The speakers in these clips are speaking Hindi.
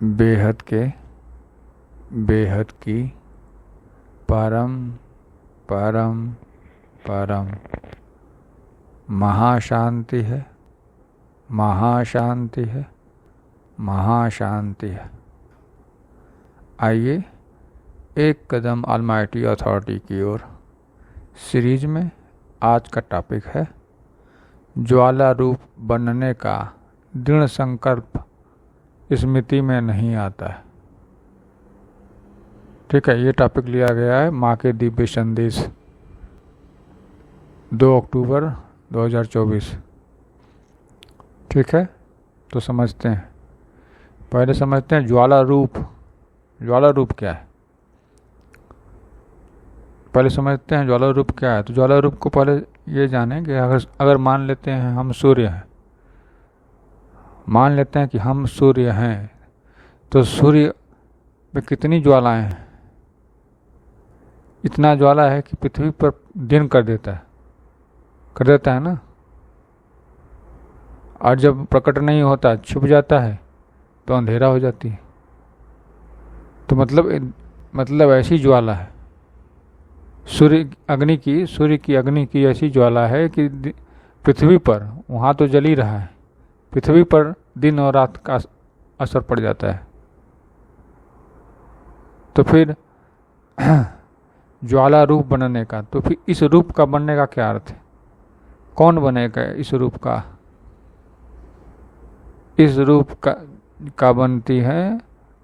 बेहद के, बेहद की, परम परम परम महाशांति है, महाशांति है, महाशांति है। आइए एक कदम ऑलमाइटी अथॉरिटी की ओर। सीरीज में आज का टॉपिक है ज्वाला रूप बनने का दृढ़ संकल्प स्मृति में नहीं आता है। ठीक है, ये टॉपिक लिया गया है माँ के दिव्य संदेश 2 अक्टूबर 2024। ठीक है, तो समझते हैं। पहले समझते हैं ज्वाला रूप। ज्वाला रूप क्या है, पहले समझते हैं ज्वाला रूप क्या है। तो ज्वाला रूप को पहले ये जानें कि अगर मान लेते हैं हम सूर्य हैं, मान लेते हैं कि हम सूर्य हैं, तो सूर्य में कितनी ज्वालाएं हैं? इतना ज्वाला है कि पृथ्वी पर दिन कर देता है ना। और जब प्रकट नहीं होता, छुप जाता है, तो अंधेरा हो जाती है। तो मतलब ऐसी ज्वाला है सूर्य की अग्नि की ऐसी ज्वाला है कि पृथ्वी पर, वहाँ तो जल ही रहा है, पृथ्वी पर दिन और रात का असर पड़ जाता है। तो फिर ज्वाला रूप बनने का, तो फिर इस रूप का बनने का क्या अर्थ है? कौन बनेगा इस रूप का? इस रूप का बनती है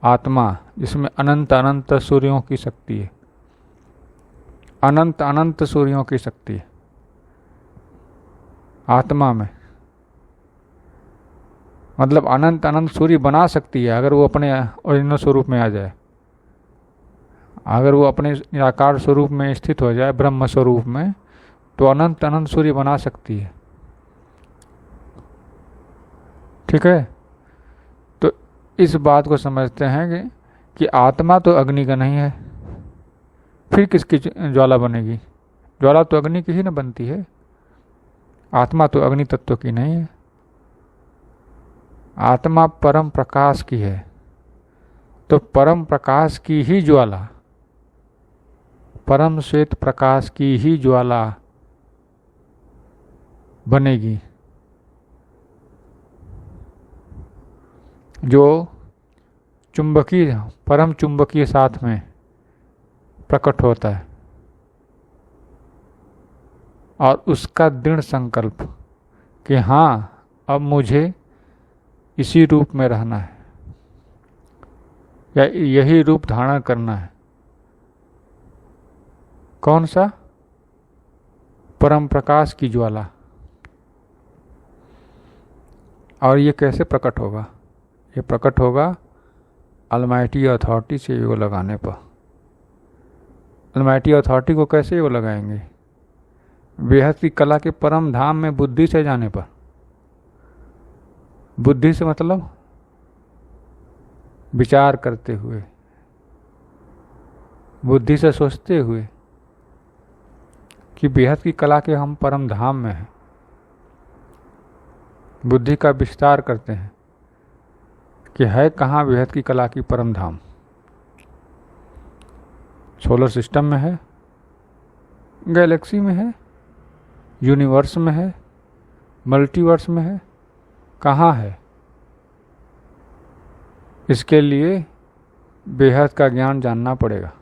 आत्मा, जिसमें अनंत अनंत सूर्यों की शक्ति है, अनंत अनंत सूर्यों की शक्ति है आत्मा में। मतलब अनंत अनंत सूर्य बना सकती है अगर वो अपने ओरिजिनल स्वरूप में आ जाए, अगर वो अपने निराकार स्वरूप में स्थित हो जाए, ब्रह्म स्वरूप में, तो अनंत अनंत सूर्य बना सकती है। ठीक है, तो इस बात को समझते हैं कि आत्मा तो अग्नि का नहीं है, फिर किसकी ज्वाला बनेगी? ज्वाला तो अग्नि की ही न बनती है, आत्मा तो अग्नि तत्व की नहीं है। आत्मा परम प्रकाश की है, तो परम प्रकाश की ही ज्वाला, परम श्वेत प्रकाश की ही ज्वाला बनेगी, जो चुंबकीय, परम चुंबकीय साथ में प्रकट होता है। और उसका दृढ़ संकल्प कि हाँ, अब मुझे इसी रूप में रहना है, या यही रूप धारण करना है। कौन सा? परम प्रकाश की ज्वाला। और ये कैसे प्रकट होगा? ये प्रकट होगा ऑलमाइटी अथॉरिटी से योग लगाने पर। ऑलमाइटी अथॉरिटी को कैसे योग लगाएंगे? बेहद की कला के परम धाम में बुद्धि से जाने पर। बुद्धि से मतलब विचार करते हुए, बुद्धि से सोचते हुए कि बेहद की कला के हम परम धाम में हैं। बुद्धि का विस्तार करते हैं कि है कहाँ बेहद की कला की परम धाम। सोलर सिस्टम में है, गैलेक्सी में है, यूनिवर्स में है, मल्टीवर्स में है, कहाँ है? इसके लिए बेहद का ज्ञान जानना पड़ेगा।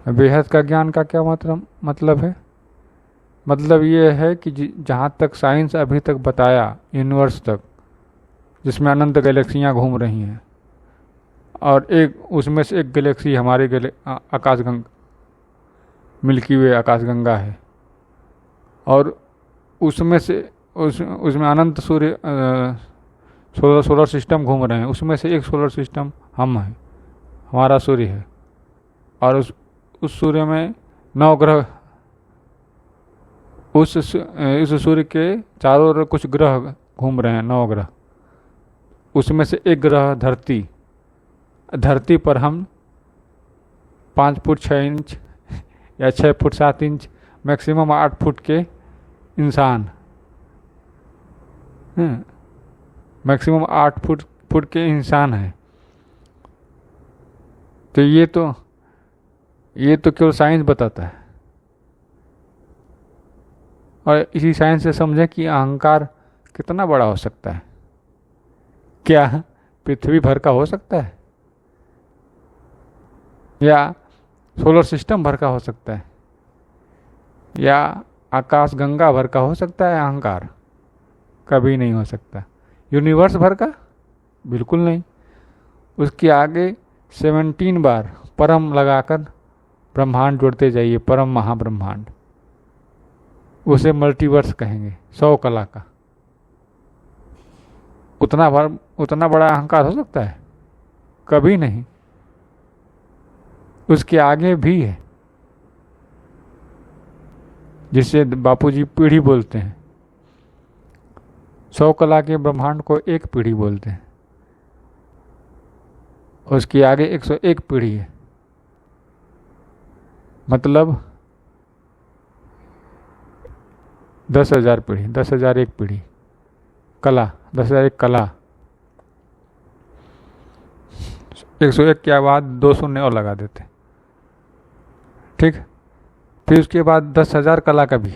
बेहद का ज्ञान का क्या मतलब है? मतलब ये है कि जहाँ तक साइंस अभी तक बताया, यूनिवर्स तक, जिसमें अनंत गैलेक्सियाँ घूम रही हैं, और उसमें से एक गैलेक्सी हमारी आकाशगंगा, मिल्की वे आकाशगंगा है, और उसमें अनंत सूर्य सोलर सिस्टम घूम रहे हैं। उसमें से एक सोलर सिस्टम हम हैं, हमारा सूर्य है, और उस सूर्य में 9 ग्रह, उस सूर्य के चारों ओर कुछ ग्रह घूम रहे हैं, 9 ग्रह। उसमें से एक ग्रह धरती पर हम 5 फुट 6 इंच या 6 फुट 7 इंच, मैक्सिमम 8 फुट के इंसान, मैक्सिमम 8 फुट के इंसान हैं। तो ये तो केवल साइंस बताता है। और इसी साइंस से समझें कि अहंकार कितना बड़ा हो सकता है। क्या पृथ्वी भर का हो सकता है, या सोलर सिस्टम भर का हो सकता है, या आकाश गंगा भर का हो सकता है अहंकार? कभी नहीं हो सकता। यूनिवर्स भर का? बिल्कुल नहीं। उसके आगे 17 बार परम लगाकर ब्रह्मांड जोड़ते जाइए, परम महाब्रह्मांड। उसे मल्टीवर्स कहेंगे, 100 कला का। उतना बड़ा अहंकार हो सकता है? कभी नहीं। उसके आगे भी है, जिसे बापूजी पीढ़ी बोलते हैं। 100 कला के ब्रह्मांड को एक पीढ़ी बोलते हैं। उसके आगे 101 पीढ़ी है, मतलब 10,000 पीढ़ी, 10,001 पीढ़ी कला, 10,001 कला। 101 के बाद 2 शून्य और लगा देते, ठीक। फिर उसके बाद 10,000 कला का भी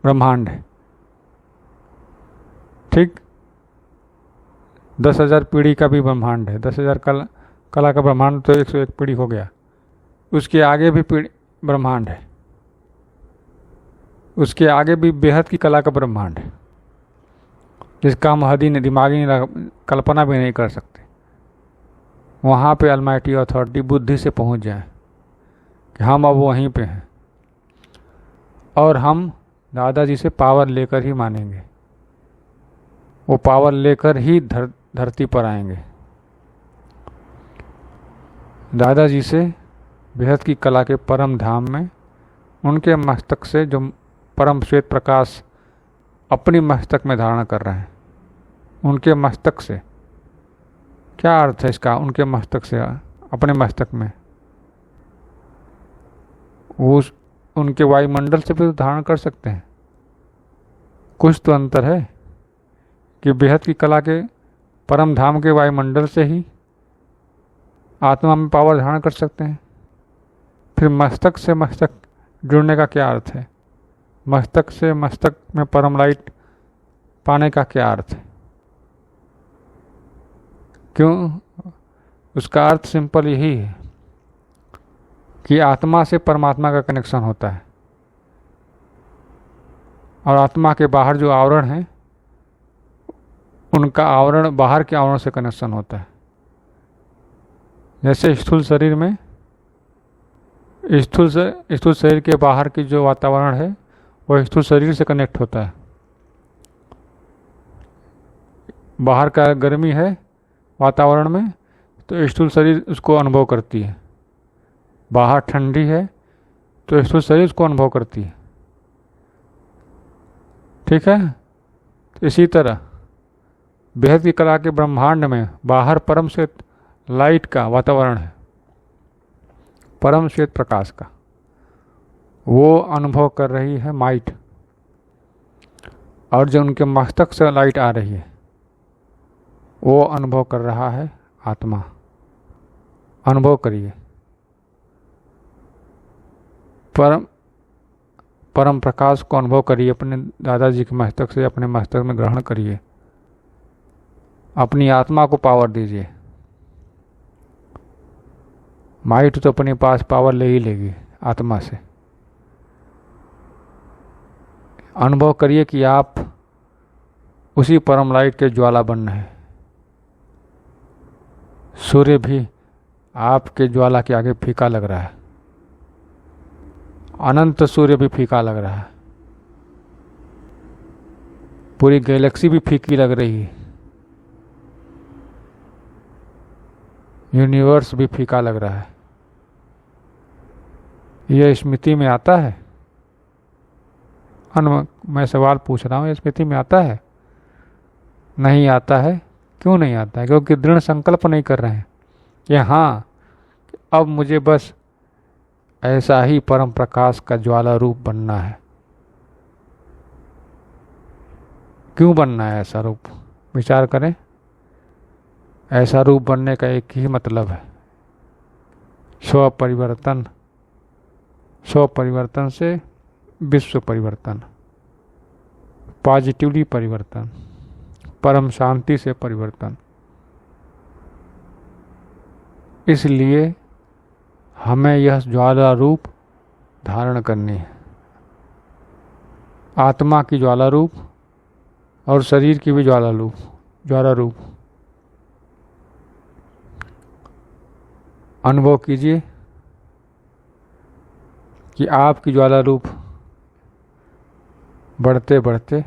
ब्रह्मांड है, ठीक। 10,000 पीढ़ी का भी ब्रह्मांड है। 10,000 कला का ब्रह्मांड तो 101 पीढ़ी हो गया। उसके आगे भी पीढ़ी ब्रह्मांड है। उसके आगे भी बेहद की कला का ब्रह्मांड है, जिसका हम हद ही नहीं, दिमागी कल्पना भी नहीं कर सकते। वहाँ पे अलमाइटी अथॉरिटी बुद्धि से पहुँच जाए कि हम अब वहीं पे हैं, और हम दादाजी से पावर लेकर ही मानेंगे। वो पावर लेकर ही धरती पर आएंगे। दादाजी से बेहद की कला के परम धाम में उनके मस्तक से जो परम श्वेत प्रकाश अपनी मस्तक में धारण कर रहे हैं, उनके मस्तक से, क्या अर्थ है इसका? उनके मस्तक से, अपने मस्तक में, वो उनके वायुमंडल से भी धारण कर सकते हैं। कुछ तो अंतर है कि बेहद की कला के परम धाम के वायुमंडल से ही आत्मा में पावर धारण कर सकते हैं। फिर मस्तक से मस्तक जुड़ने का क्या अर्थ है? मस्तक से मस्तक में परम लाइट पाने का क्या अर्थ है? क्यों? उसका अर्थ सिंपल यही है कि आत्मा से परमात्मा का कनेक्शन होता है, और आत्मा के बाहर जो आवरण है, उनका आवरण बाहर के आवरण से कनेक्शन होता है। जैसे स्थूल शरीर में, स्थूल शरीर के बाहर की जो वातावरण है वह स्थूल शरीर से कनेक्ट होता है। बाहर का गर्मी है वातावरण में, तो स्थूल शरीर उसको अनुभव करती है। बाहर ठंडी है तो स्थूल शरीर उसको अनुभव करती है, ठीक है। तो इसी तरह बेहद की कला के ब्रह्मांड में बाहर परम श्वेत लाइट का वातावरण है, परम श्वेत प्रकाश का, वो अनुभव कर रही है माइट, और जो उनके मस्तक से लाइट आ रही है वो अनुभव कर रहा है आत्मा। अनुभव करिए, परम प्रकाश को अनुभव करिए। अपने दादाजी के मस्तक से अपने मस्तक में ग्रहण करिए। अपनी आत्मा को पावर दीजिए। माइट तो अपने पास पावर ले ही लेगी आत्मा से। अनुभव करिए कि आप उसी परम लाइट के ज्वाला बन रहे हैं। सूर्य भी आपके ज्वाला के आगे फीका लग रहा है, अनंत सूर्य भी फीका लग रहा है, पूरी गैलेक्सी भी फीकी लग रही है, यूनिवर्स भी फीका लग रहा है। यह स्मृति में आता है? मैं सवाल पूछ रहा हूँ, ये स्मृति में आता है? नहीं आता है। क्यों नहीं आता है? क्योंकि दृढ़ संकल्प नहीं कर रहे हैं कि हाँ, अब मुझे बस ऐसा ही परम प्रकाश का ज्वाला रूप बनना है। क्यों बनना है ऐसा रूप? विचार करें। ऐसा रूप बनने का एक ही मतलब है, स्व परिवर्तन, स्व परिवर्तन से विश्व परिवर्तन, पॉजिटिवली परिवर्तन, परम शांति से परिवर्तन। इसलिए हमें यह ज्वाला रूप धारण करनी है, आत्मा की ज्वाला रूप और शरीर की भी ज्वाला रूप। अनुभव कीजिए कि आपकी ज्वाला रूप बढ़ते बढ़ते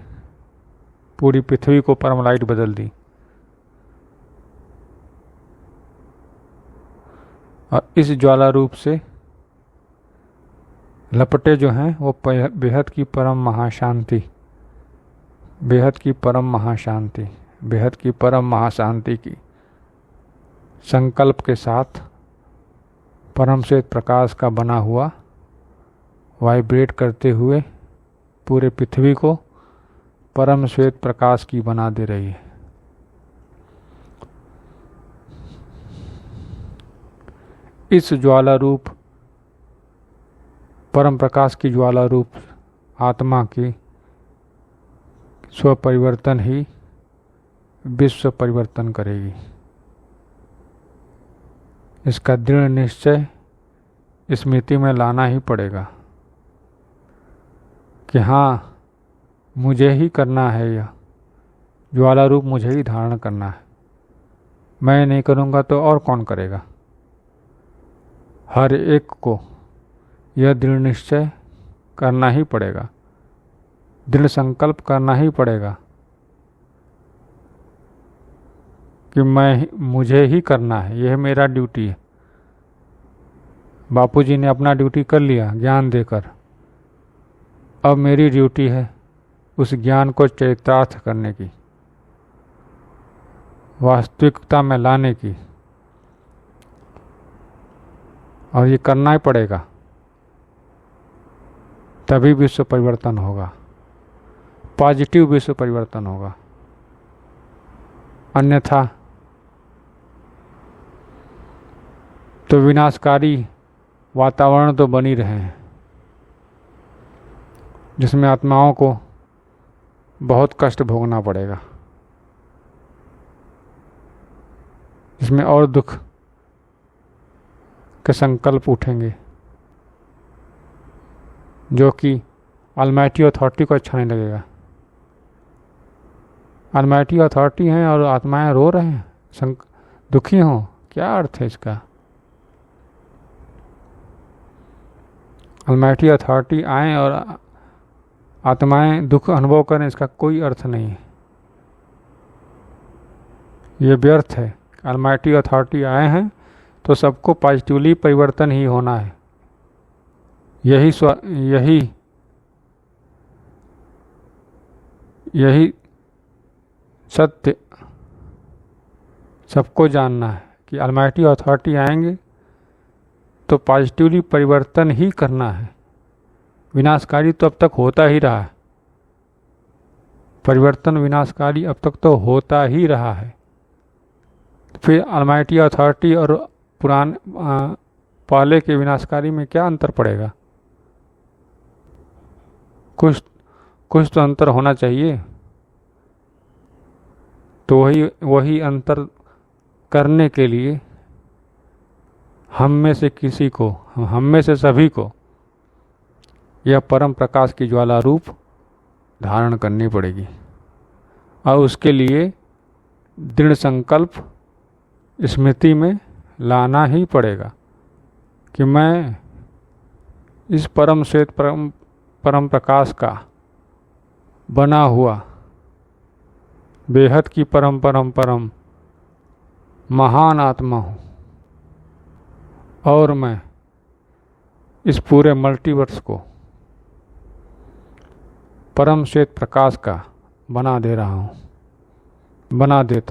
पूरी पृथ्वी को परम लाइट बदल दी, और इस ज्वाला रूप से लपटे जो हैं वो बेहद की परम महाशांति, बेहद की परम महाशांति, बेहद की परम महाशांति की संकल्प के साथ परम श्वेत प्रकाश का बना हुआ वाइब्रेट करते हुए पूरे पृथ्वी को परम श्वेत प्रकाश की बना दे रही है। इस ज्वाला रूप परम प्रकाश की ज्वाला रूप आत्मा की स्व परिवर्तन ही विश्व परिवर्तन करेगी। इसका दृढ़ निश्चय स्मृति में लाना ही पड़ेगा कि हाँ, मुझे ही करना है, यह ज्वाला रूप मुझे ही धारण करना है। मैं नहीं करूँगा तो और कौन करेगा? हर एक को यह दृढ़ निश्चय करना ही पड़ेगा, दृढ़ संकल्प करना ही पड़ेगा कि मुझे ही करना है, यह मेरा ड्यूटी है। बापूजी ने अपना ड्यूटी कर लिया ज्ञान देकर, अब मेरी ड्यूटी है उस ज्ञान को चरितार्थ करने की, वास्तविकता में लाने की, और ये करना ही पड़ेगा, तभी विश्व परिवर्तन होगा, पॉजिटिव विश्व परिवर्तन होगा। अन्यथा तो विनाशकारी वातावरण तो बन ही रहे हैं, जिसमें आत्माओं को बहुत कष्ट भोगना पड़ेगा, जिसमें और दुख के संकल्प उठेंगे, जो कि अलमाइटी अथॉरिटी को अच्छा नहीं लगेगा। अलमाइटी अथॉरिटी हैं और आत्माएं रो रहे हैं, दुखी हों, क्या अर्थ है इसका? अलमाइटी अथॉरिटी आए और आत्माएं दुख अनुभव करें, इसका कोई अर्थ नहीं है, ये व्यर्थ है। अलमाइटी अथॉरिटी आए हैं तो सबको पॉजिटिवली परिवर्तन ही होना है, यही सत्य सबको जानना है कि अलमाइटी अथॉरिटी आएंगे तो पॉजिटिवली परिवर्तन ही करना है। विनाशकारी तो अब तक होता ही रहा है, परिवर्तन विनाशकारी अब तक तो होता ही रहा है। फिर अलमाइटी अथॉरिटी और पहले के विनाशकारी में क्या अंतर पड़ेगा? कुछ तो अंतर होना चाहिए। तो वही अंतर करने के लिए हम में से किसी को, हम में से सभी को यह परम प्रकाश की ज्वाला रूप धारण करनी पड़ेगी, और उसके लिए दृढ़ संकल्प स्मृति में लाना ही पड़ेगा कि मैं इस परम श्वेत परम प्रकाश का बना हुआ बेहद की परम महान आत्मा हूँ, और मैं इस पूरे मल्टीवर्स को परम श्वेत प्रकाश का बना देता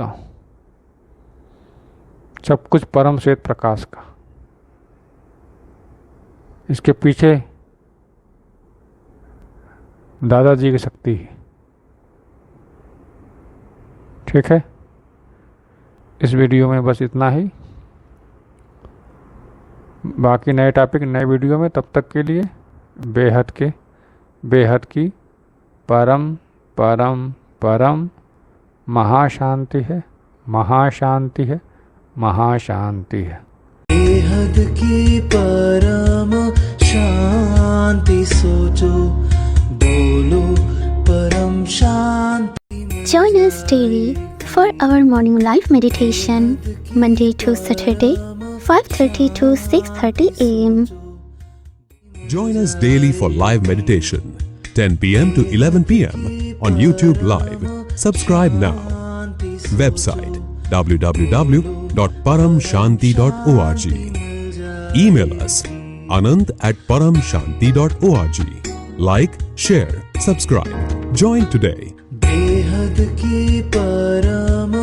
हूँ, सब कुछ परम श्वेत प्रकाश का। इसके पीछे दादाजी की शक्ति है। ठीक है, इस वीडियो में बस इतना ही। बाकी नए टॉपिक नए वीडियो में। तब तक के लिए बेहद की परम परम परम महाशांति है, महाशांति है, महाशांति है। बेहद की परम शांति सोचो, बोलो परम शांति। Join us daily for our morning live meditation, Monday to Saturday, 5:30 to 6:30 a.m. Join us daily for live meditation, 10 p.m. to 11 p.m. on YouTube Live. Subscribe now. Website www.paramshanti.org. Email us anand@paramshanti.org. Like, share, subscribe. Join today. बेहद की परम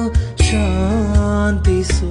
शांति सो